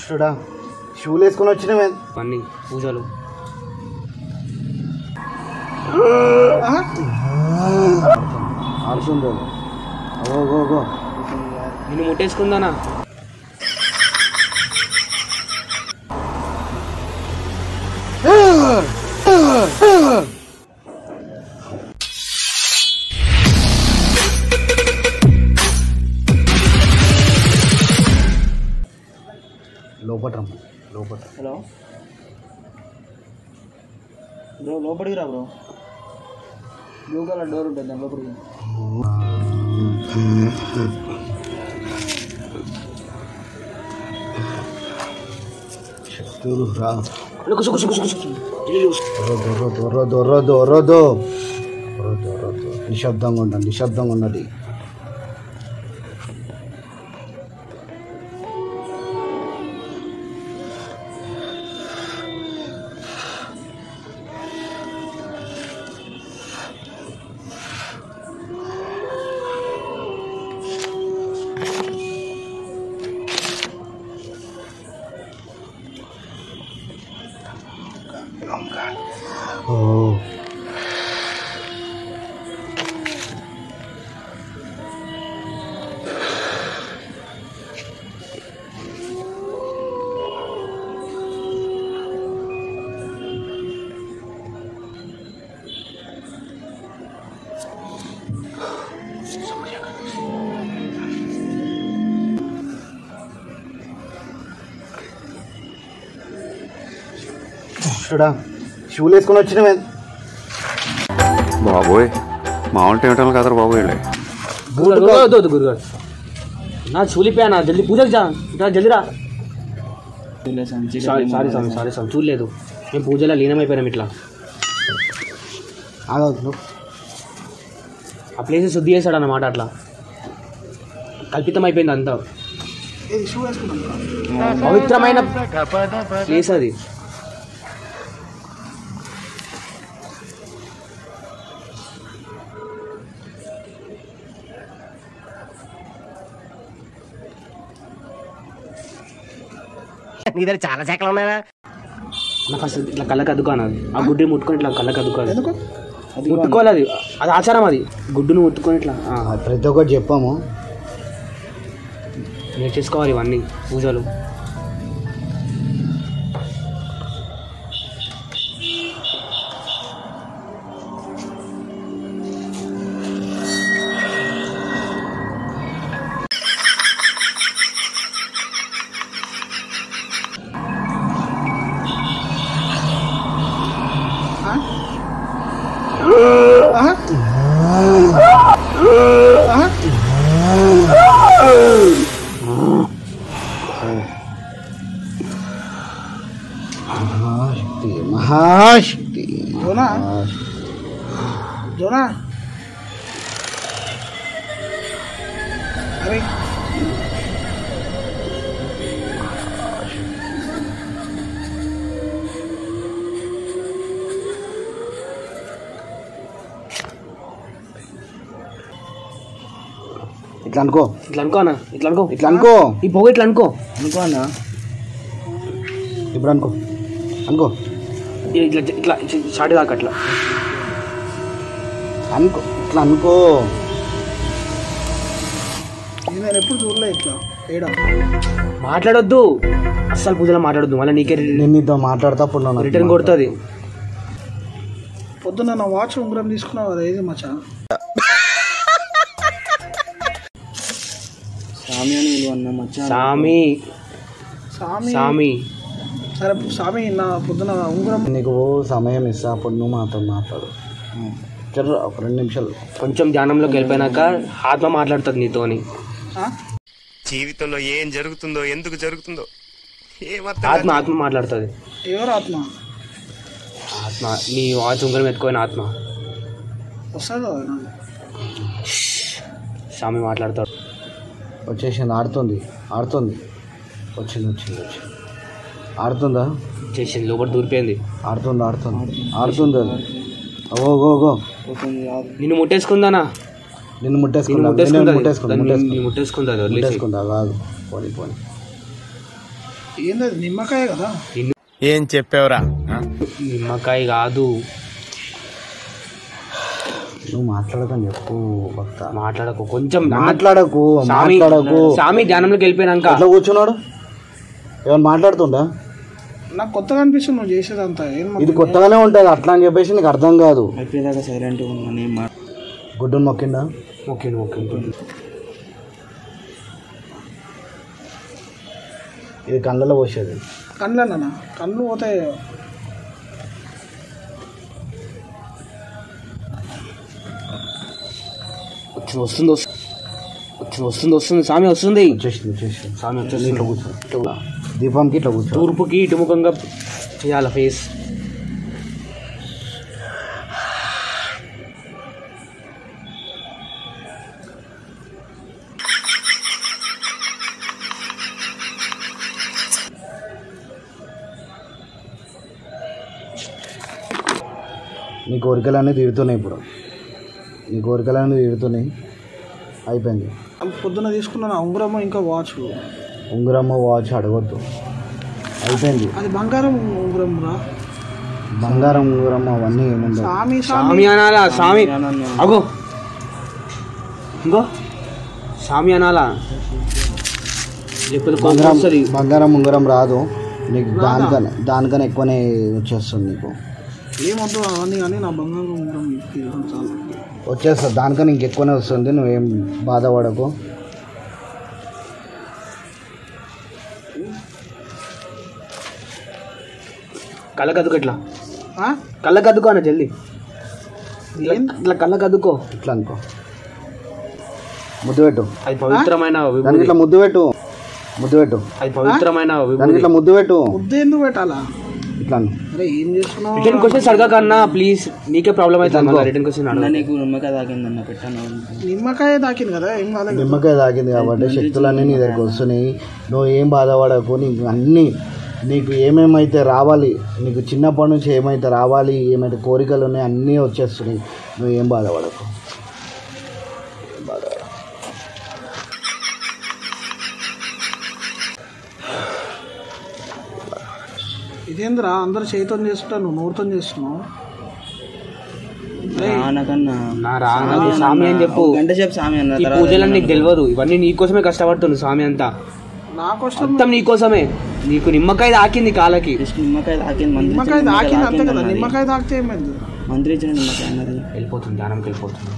చూడా షూలు వేసుకొని వచ్చినామే అన్ని పూజలు ఆడుతుందో నిన్ను ముట్టేసుకుందానా లోపల రమ్మ లోపల. హలో బ్రో, లోపలికి రా బ్రో. బ్లూ కలర్ డోర్ ఉంటుంది దాని లోపలికి. శక్తులు రా. నిశ్శబ్దంగా ఉండండి, నిశ్శబ్దంగా ఉన్నది. చూడా షూలు వేసుకొని వచ్చినామే బాబోయ్, మామూలు టైం కదరా బాబు. గురుగారు నా చూలిపోయా నా జల్దీ పూజకి జల్దీ రా. సారీ సారీ చూడలేదు, మేము పూజలో లీనమైపోయినాం. ఇట్లా ఆ ప్లేస్ శుద్ధి చేశాడు అన్నమాట. అట్లా కల్పితం అయిపోయింది అంతా. పవిత్రమైన ప్లేస్ అది. నీ దగ్గర చాలా శాఖలు ఉన్నాయా? నా ఫస్ట్ ఇట్లా కళ్ళకి అద్దుకోను. అది ఆ గుడ్డుని ముట్టుకొని ఇట్లా కళ్ళకి అద్దుకోవాలి. ముట్టుకోవాలి, అది అది ఆచారం. అది గుడ్డును ముట్టుకొని ఇట్లా ప్రతి ఒక్కటి చెప్పాము. నేర్చేసుకోవాలి ఇవన్నీ పూజలు. మహాశక్తి జోనా జోనా అరే ఇట్లా అనుకో, ఇట్లా అనుకో అన్న, ఇట్లా అనుకో, ఇట్లా అనుకో. ఈ పొగ ఇట్లా అనుకో అనుకో అన్న. ఇప్పుడు అనుకో, అనుకో, ఇట్లా ఇట్లా షార్ట్ దాకా అట్లా అనుకో, ఇట్లా అనుకో. నేను ఎప్పుడు చూడలే ఇట్లా. ఏడా మాట్లాడొద్దు, అస్సలు పూజలో మాట్లాడొద్దు. మళ్ళీ నీకే నేను నీతో మాట్లాడతా అప్పుడు రిటర్న్ కొడుతుంది. పొద్దున్న నా వాచ్ ఉంగరం తీసుకున్నావు కదా, ఏది మచ్చా? సామి అని విలువన్నా మచ్చా. సామి సామి సామి సరే సామి, నా పొద్దున ఉంగరం నీకు సమయం ఇస్తా, అప్పుడు నువ్వు మాతో మాట్లాడు. చల్ ఒక 2 నిమిషాలు. కొంచెం ధ్యానంలోకి వెళ్ళిపోయినాక ఆత్మ మాట్లాడుతుంది నీతోని. జీవితంలో ఏం జరుగుతుందో, ఎందుకు జరుగుతుందో ఆత్మ ఆత్మ మాట్లాడుతుంది. ఎవరు ఆత్మ? ఆత్మ నీ వాచ్ ఉంగరం ఎత్తుకోని ఆత్మ వస్తుందో స్వామి మాట్లాడతాడు. వచ్చేసింది, ఆడుతుంది, ఆడుతుంది. వచ్చింది వచ్చింది వచ్చింది. ఆడుతుందా? చేసింది, లోపల దూరిపోయింది. ఆడుతుంది ఆడుతుంది ఆడుతుంది. అది ఓ నిన్ను ముట్టేసుకుందానా నిన్ను ముట్టేసుకుందా కాదు పోనీ ఏంది నిమ్మకాయ కదా. ఏం చెప్పావురా? నిమ్మకాయ కాదు. నువ్వు మాట్లాడకని చెప్పు భక్త. మాట్లాడకు కొంచెం మాట్లాడకు స్వామి ధ్యానంలోకి వెళ్ళిపోయినాక అట్లా కూర్చున్నాడు. ఏమన్నా మాట్లాడుతుండా? నాకు కొత్తగా అనిపిస్తుంది నువ్వు చేసేదంతా. ఇది కొత్తగానే ఉంటుంది అట్లా అని చెప్పేసి నీకు అర్థం కాదు. అయిపోయేదాకా సైలెంట్ ఉన్నా. గుడ్డును మొక్కిండా? మొక్కిండు. ఇది కళ్ళలో పోసేది. కళ్ళన్నా కళ్ళు పోతాయి. వస్తుంది స్వామి వస్తుంది. స్వామి వచ్చేసి ఇట్లా కూర్చో. దీపంకి ఇట్లా కూర్చో. తూర్పుకి ఇటుముఖంగా చేయాల ఫేస్. నీ కోరికలన్నీ తీరుతున్నాయి ఇప్పుడు. అయిపోయింది. పొద్దున తీసుకున్నాను ఉంగరమ్మ ఇంకా వాచ్. ఉంగరమ్మ వాచ్ అడగొద్దు. అయిపోయింది. అది బంగారం ఉంగరం రా. బంగారం ఉంగరమ్మ అవన్నీ ఏముండవు. స్వామి అనాలా? స్వామి అగో ఇంకో స్వామి అనాలా? లేకపోతే బంగారం ఉంగరం రాదు నీకు. దానికన్నా ఎక్కువనే వచ్చేస్తుంది నీకు. ఏమొద్దు అవన్నీ కానీ నా బంగారం ఉంగరం చాలు వచ్చేస్తుంది. దానికన్నా ఇంకెక్కువనే వస్తుంది. నువ్వేం బాధపడకు. కళ్ళకద్దుకో ఇట్లా. కళ్ళకద్దుకో అన్న జల్దీ. ఇట్లా కళ్ళకద్దుకో. ఇట్లా అనుకో. ముద్దు పెట్టు. అది పవిత్రమైన ఇట్లా ముద్దు పెట్టు. అది పవిత్రమైన ఇట్లా ముద్దు పెట్టు. ముద్దు ఎందుకు పెట్టాలా? ఇట్లా అరే ఏం చేస్తున్నావు? రిటర్న్ క్వశ్చన్స్ అడగకన్నా ప్లీజ్. నీకే ప్రాబ్లం అవుతుంది. రిటర్న్ క్వశ్చన్ నీకు నిమ్మకాయ తాకిందన్న పెట్టాను. నిమ్మకాయ తాకింది కదా, ఏం కాలేదు. నిమ్మకాయ తాకింది కాబట్టి శక్తులన్నీ నీ దగ్గరకు వస్తున్నాయి. నువ్వు ఏం బాధపడకు. నీకు అన్నీ నీకు ఏమేమైతే రావాలి, నీకు చిన్నప్పటి నుంచి ఏమైతే రావాలి, ఏమైతే కోరికలు ఉన్నాయి అన్నీ వచ్చేస్తున్నాయి. నువ్వు ఏం బాధపడకు. ఇదేంద్రా అందరు చేతితో చేస్తుంటా, నువ్వు నోరుతో చేస్తున్నావు. స్వామి అని చెప్పు. గంట సేపు స్వామి అన్న. ఈ పూజలని నీకు తెలియదు. ఇవన్నీ నీకోసమే కష్టపడుతుంది స్వామి అంతా. నా కోసం మొత్తం నీకోసమే. నీకు నిమ్మకాయ తాకింది కాళ్ళకి. నిమ్మకాయ తాకింది అంతే కదా. నిమ్మకాయ తాకితే ఏమైంది? మంత్రి ఇచ్చిన నిమ్మకాయ అన్నది వెళ్ళిపోతుంది, ధ్యానంకి వెళ్ళిపోతుంది.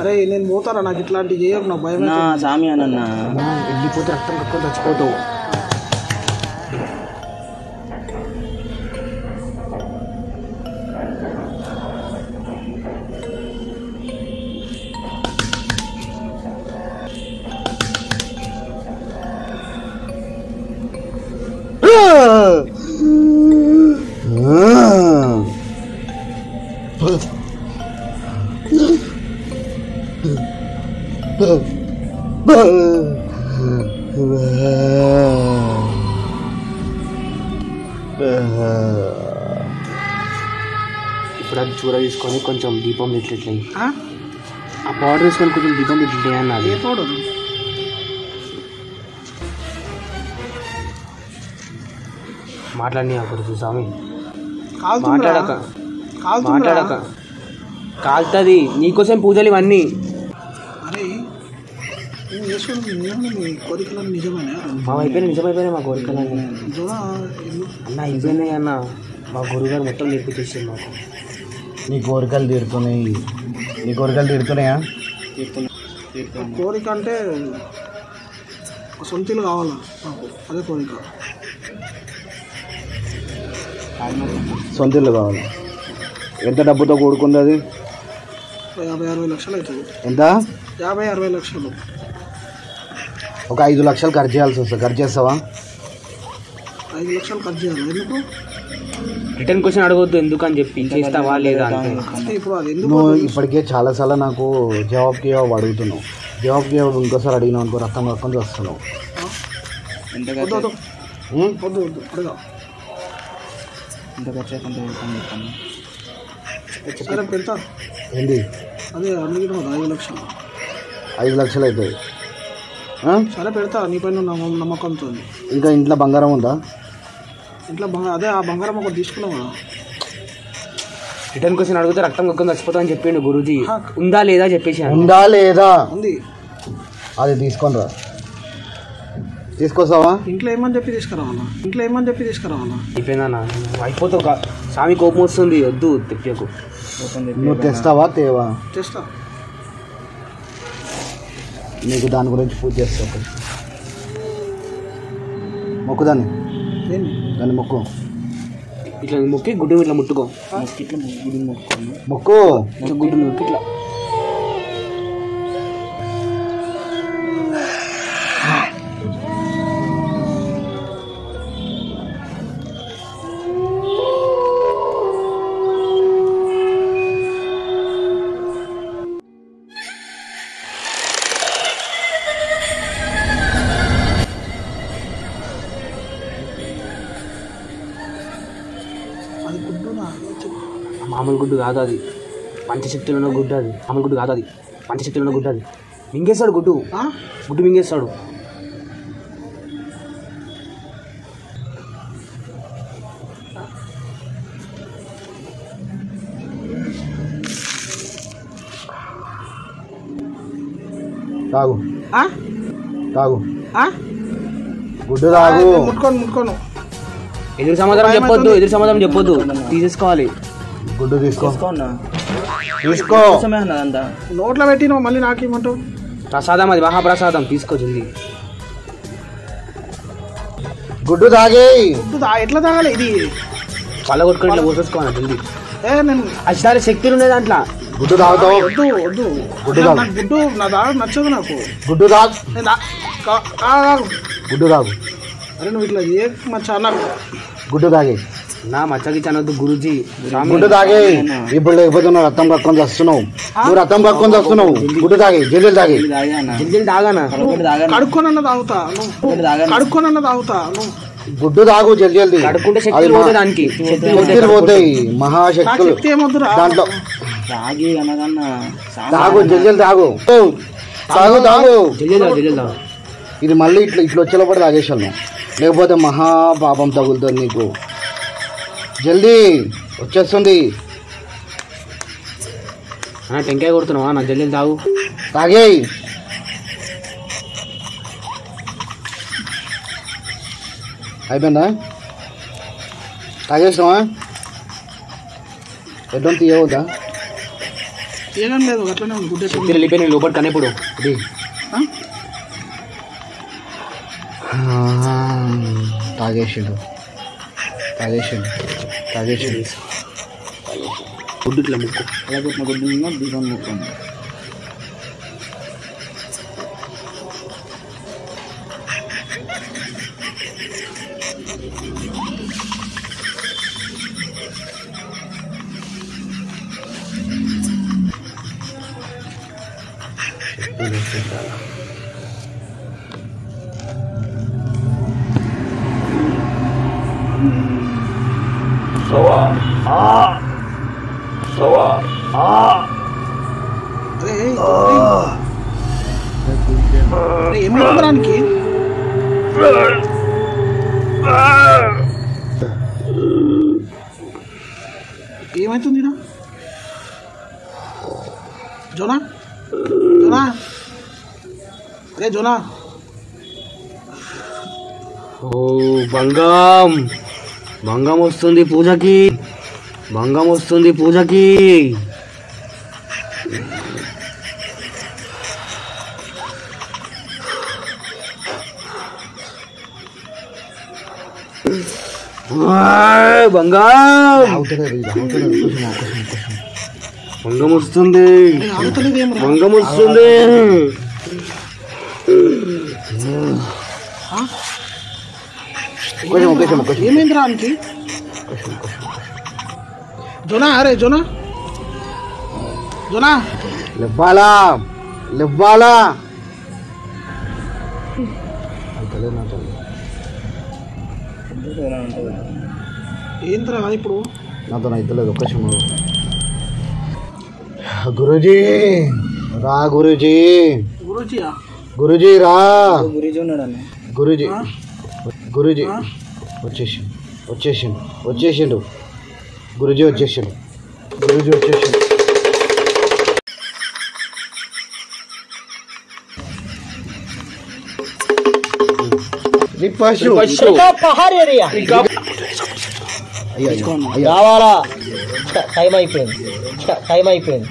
అరే నేను పోతారా? నాకు ఇట్లాంటివి చేయకు, నాకు భయం. స్వామి అన్న వెళ్ళిపోతే రక్తం కక్కుని చచ్చిపోతావు. ఇప్పుడు అది చూర తీసుకొని కొంచెం దీపం ఇట్లా ఆ పౌడర్ తీసుకొని కొంచెం దీపం ఇట్లా అన్నది. పౌడర్ మాట్లాడి అప్పుడు స్వామి మాట్లాడక కాలుతుంది. నీకోసం పూజలు ఇవన్నీ. అరే కోరికలు నిజమేనా? మా నిజమైపోయినాయి మా కోరికలన్నీ అన్న. అయిపోయినాయి అన్న. మా గురుగారు మొత్తం నేర్పించేసింది మాకు. నీ కోరికలు తీరుతున్నాయా? కోరిక అంటే సొంతలు కావాలా నాకు, అదే కోరిక. సొంతలు కావాలి. ఎంత డబ్బుతో కూడుకుంది అది? 50-60 లక్షలు అవుతుంది. ఎంత? 50-60 లక్షలు. ఒక 5 లక్షలు ఖర్చు చేయాల్సి వస్తుంది. ఖర్చు చేస్తావా? 5 లక్షలు ఖర్చు చేయాలి. ఎందుకు? రిటర్న్ క్వశ్చన్ అడగొద్దు ఎందుకని చెప్పి చేస్తావా లేదా అంటే. అంటే ఇప్పుడు అది ఎందుకు? నువ్వు ఇప్పటికే చాలాసార్లు నాకు జవాబుకి జవాబు అడుగుతున్నావు. జవాబుకి జవాబు ఇంకోసారి అడిగినావు అనుకో రక్తం రక్తం వస్తున్నావు. వద్దు వద్దు వద్దు వద్దు అడగా. సరే పెడతా. ఏంది? అదే అడిగిన 5 లక్షలు. 5 లక్షలు అవుతుంది. సరే పెడతా, నీ పైన నమ్మకంతో. ఇంకా ఇంట్లో బంగారం ఉందా? ఇంట్లో అదే ఆ బంగారం ఒకటి తీసుకున్నావు కదా. రిటర్న్ క్వశ్చన్ అడిగితే రక్తం కుక్కం చచ్చిపోతా అని చెప్పిండు గురూజీ. ఉందా లేదా చెప్పేసి. ఉందా లేదా? ఉంది. అది తీసుకొని రా. తీసుకొస్తావా? ఇంట్లో ఏమని చెప్పి తీసుకురావాలా? అయిపోయిందన్నా అయిపోతావు. స్వామి కోపం వస్తుంది, వద్దు తెప్పకు. నువ్వు తెస్తావా? తేవా? తెస్తా. నీకు దాని గురించి పూజ చేస్తా. మొక్కుదాన్ని, దాన్ని మొక్కు. ఇట్లా మొక్కి గుడ్డు ఇట్లా ముట్టుకో. మొక్కు గుడ్డు మొక్కి ఇట్లా. మామూలు గుడ్డు కాదు అది, పంచశక్తులు ఉన్న గుడ్డు. అది మామూలు గుడ్డు కాదు, అది పంచశక్తులు ఉన్న గుడ్డు. అది మింగేస్తాడు గుడ్డు, గుడ్డు మింగేస్తాడు. తాగు తాగు గుడ్డు తాగు. ముట్టుకోను. ఎదురు సమాధానం చెప్పొద్దు, తీసేసుకోవాలి. గుడ్డు తీసుకో. నోట్లో పెట్టినావు మళ్ళీ నాకేమంటావు? ప్రసాదం, అది మహాప్రసాదం, తీసుకో జల్దీ. గుడ్డు తాగే. ఎట్లా తాగాలి? ఇది పళ్ళ కొట్టుకొని ఇట్లా పోసేసుకోవాలి జల్దీ. నేను అష్టాలు శక్తులు ఉన్నాయి దాంట్లో. గుడ్డు తాగుతావు? వద్దు వద్దు. గుడ్డు తాగు. గుడ్డు నా దాగా నచ్చదు నాకు. గుడ్డు తాగు. గుడ్డు తాగు. అరే నువ్వు ఇట్లా ఏ మచ్చా నాకు. గుడ్డు తాగే. నా మచ్చకి చనొద్దు గురూజీ. గుడ్డు తాగే. ఇప్పుడు లేకపోతే నువ్వు రక్తం కక్కుని వస్తున్నావు. గుడ్డు తాగే. జల్దీ తాగే. జల్దీ తాగానా? కడుక్కోనన్నా తాగుతా. గుడ్డు తాగు జల్దీ. కడుక్కుంటే శక్తులు పోతాయి, దానికి శక్తులు పోతాయి, మహాశక్తులు దాంట్లో. తాగు జల్దీ తాగు. తాగు. జల్దీ తాగు. ఇది మళ్ళీ ఇట్లా వచ్చేలా కూడా తాగేసాను, లేకపోతే మహాపాపం తగులుతుంది నీకు. జల్దీ వచ్చేస్తుంది. టెంకాయ కొడుతున్నావా? నా జల్దీ తాగు. తాగే. అయిపోయిందా? తాగేసినావా? ఎడ్డం తీయవద్దా? ఏం లేదు, అట్లనే ఉంది. గుడ్డ శక్తులు వెళ్ళిపోయినాయి లోపల కనేప్పుడు. తాగేసిండు. గుడ్డు ఇట్లా ముక్కు. అలాగే గుడ్డు దీపం ముక్కోండి. ఏమైందానికి? ఏమైతుంది? జోనా అరే జోనా. ఓ భంగం వస్తుంది పూజకి. మంగం వస్తుంది మంగం వస్తుంది ఏమైంది రానికి జోనా అరే జోనా జోనా లేవ్వాలా లేవ్వాలా ఏంద్రా ఇప్పుడు నాతో అయితలేదు ఒక్క క్షణం గురూజీ రా గురూజీ గురూజీయా గురూజీ రా గురూజీ ఉన్నాడు అన్న గురూజీ గురూజీ వచ్చేసిండు గురూజీ వచ్చేసిండు పశు రావాలా టైం అయిపోయింది టైం అయిపోయింది